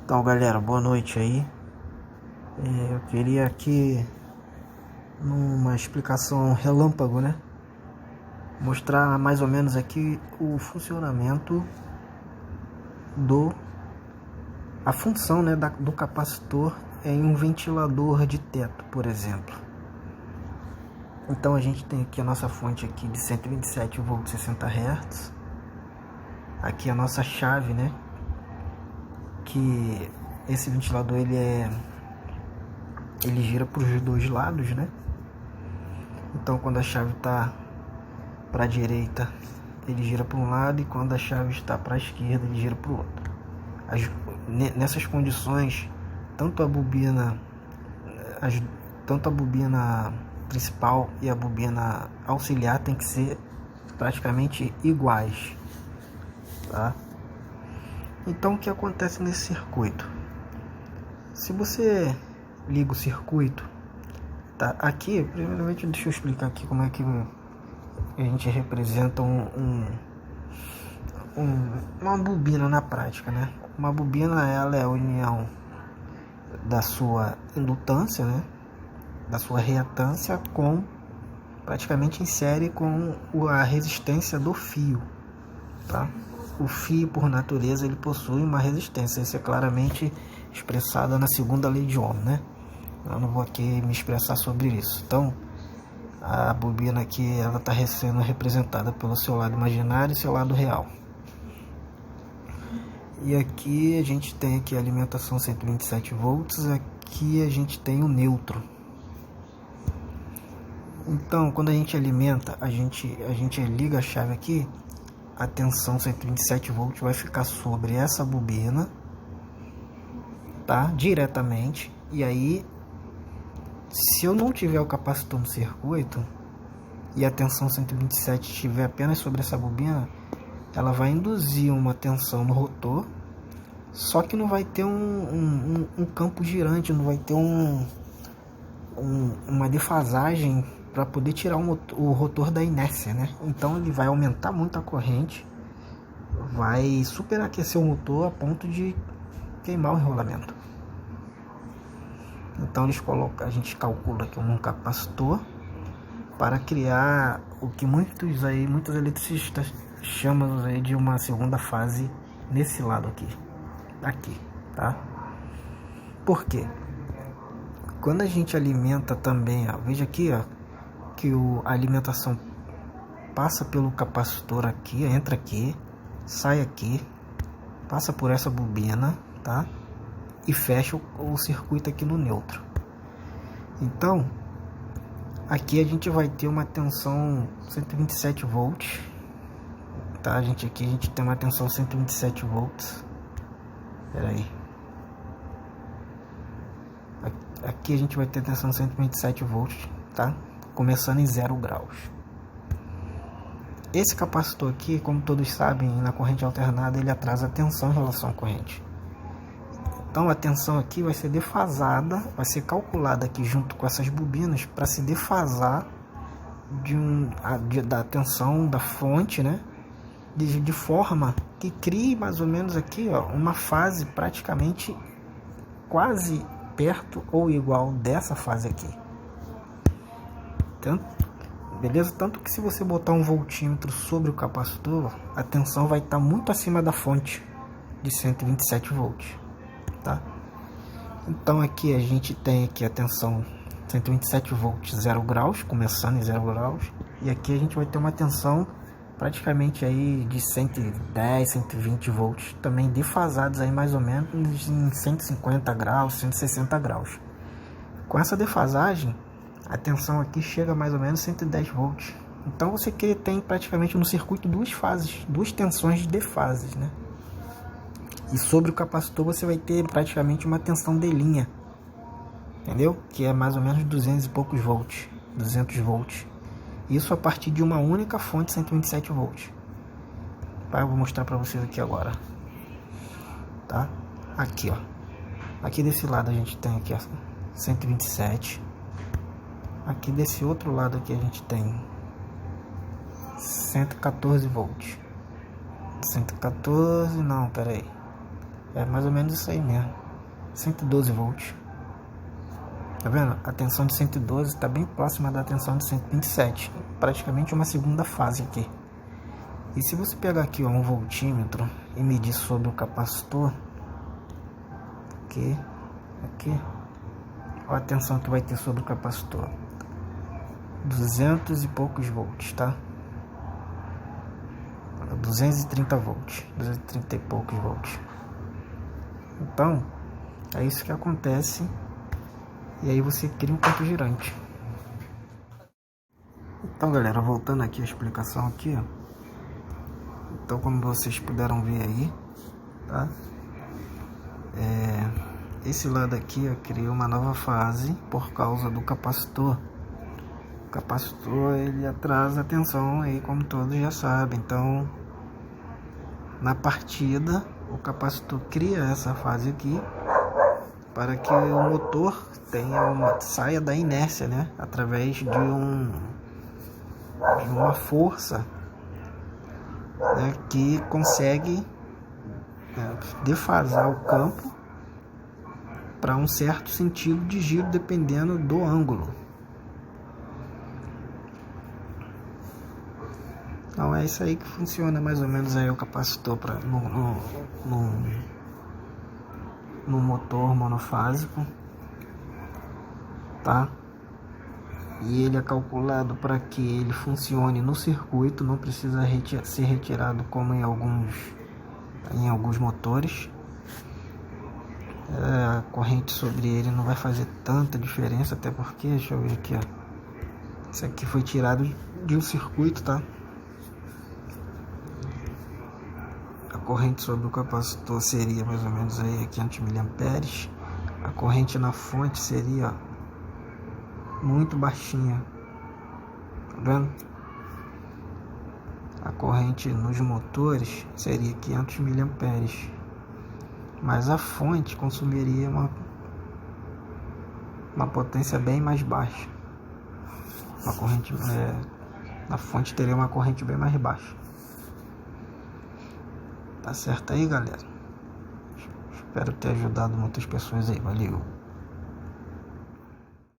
Então, galera, boa noite aí. Eu queria aqui, numa explicação relâmpago, né, mostrar mais ou menos aqui o funcionamento a função, né, do capacitor em um ventilador de teto, por exemplo. Então a gente tem aqui a nossa fonte aqui de 127 volts 60 Hz. Aqui a nossa chave, né, que esse ventilador ele gira para os dois lados, né? Então quando a chave está para a direita, ele gira para um lado, e quando a chave está para a esquerda, ele gira para o outro. Nessas condições, tanto a bobina principal e a bobina auxiliar tem que ser praticamente iguais, tá? Então o que acontece nesse circuito? Se você liga o circuito, tá? Aqui, primeiramente, deixa eu explicar aqui como é que a gente representa uma bobina na prática, né? Uma bobina, ela é a união da sua indutância, né, da sua reatância, com praticamente em série com a resistência do fio, tá? O fio, por natureza, ele possui uma resistência. Isso é claramente expressada na segunda lei de Ohm, né? Eu não vou aqui me expressar sobre isso. Então, a bobina aqui, ela está sendo representada pelo seu lado imaginário e seu lado real. E aqui a gente tem aqui a alimentação 127 volts, aqui a gente tem o neutro. Então, quando a gente alimenta, a gente liga a chave aqui, a tensão 127 volts vai ficar sobre essa bobina, tá? Diretamente. E aí, se eu não tiver o capacitor no circuito e a tensão 127 estiver apenas sobre essa bobina, ela vai induzir uma tensão no rotor, só que não vai ter um campo girante, não vai ter uma defasagem para poder tirar o rotor da inércia, né? Então ele vai aumentar muito a corrente, vai superaquecer o motor a ponto de queimar o enrolamento. Então a gente calcula aqui um capacitor para criar o que muitos eletricistas chamam aí de uma segunda fase nesse lado aqui, tá? Por quê? Quando a gente alimenta também, ó, veja aqui, ó, que a alimentação passa pelo capacitor aqui, entra aqui, sai aqui, passa por essa bobina, tá? E fecha o circuito aqui no neutro. Então, aqui a gente vai ter uma tensão 127 volts, tá, gente? Aqui a gente tem uma tensão 127 volts. Pera aí. Aqui a gente vai ter tensão 127 volts, tá? Começando em 0 graus. Esse capacitor aqui, como todos sabem, na corrente alternada, ele atrasa a tensão em relação à corrente. Então a tensão aqui vai ser defasada, vai ser calculada aqui junto com essas bobinas para se defasar da tensão da fonte, né? De forma que crie mais ou menos aqui, ó, uma fase praticamente quase perto ou igual dessa fase aqui. Beleza? Tanto que se você botar um voltímetro sobre o capacitor, a tensão vai estar muito acima da fonte de 127 volts, tá? Então aqui a gente tem aqui a tensão 127 volts 0 graus, começando em 0 graus, e aqui a gente vai ter uma tensão praticamente aí de 110, 120 volts, também defasados aí mais ou menos em 150 graus, 160 graus. Com essa defasagem, a tensão aqui chega a mais ou menos 110 volts. Então você tem praticamente no circuito duas fases, duas tensões de fases, né? E sobre o capacitor você vai ter praticamente uma tensão de linha, entendeu? Que é mais ou menos 200 e poucos volts, 200 volts. Isso a partir de uma única fonte 127 volts. Tá? Eu vou mostrar para vocês aqui agora, tá? Aqui, ó. Aqui desse lado a gente tem aqui, ó, 127. Aqui desse outro lado aqui a gente tem 114 volts. 114, não, pera aí. É mais ou menos isso aí mesmo. 112 volts. Tá vendo? A tensão de 112 está bem próxima da tensão de 127. Praticamente uma segunda fase aqui. E se você pegar aqui ó, um voltímetro e medir sobre o capacitor, aqui, olha a tensão que vai ter sobre o capacitor. 200 e poucos volts, tá? 230 volts, 230 e poucos volts. Então, é isso que acontece. E aí você cria um campo girante. Então, galera, voltando aqui a explicação aqui, ó. Então, como vocês puderam ver aí, tá? Esse lado aqui, ó, cria uma nova fase por causa do capacitor. O capacitor, ele atrasa a tensão aí, como todos já sabem. Então, na partida, o capacitor cria essa fase aqui para que o motor saia da inércia, né? Através de uma força, né, que consegue defasar o campo para um certo sentido de giro, dependendo do ângulo. Então é isso aí que funciona mais ou menos aí o capacitor no motor monofásico, tá? E ele é calculado para que ele funcione no circuito, não precisa ser retirado como em alguns motores. A corrente sobre ele não vai fazer tanta diferença, até porque, deixa eu ver aqui, ó, isso aqui foi tirado de um circuito, tá? A corrente sobre o capacitor seria mais ou menos aí 500 mA. A corrente na fonte seria muito baixinha, tá vendo? A corrente nos motores seria 500 mA, mas a fonte consumiria uma potência bem mais baixa. A fonte teria uma corrente bem mais baixa. Tá certo aí, galera? Espero ter ajudado muitas pessoas aí. Valeu!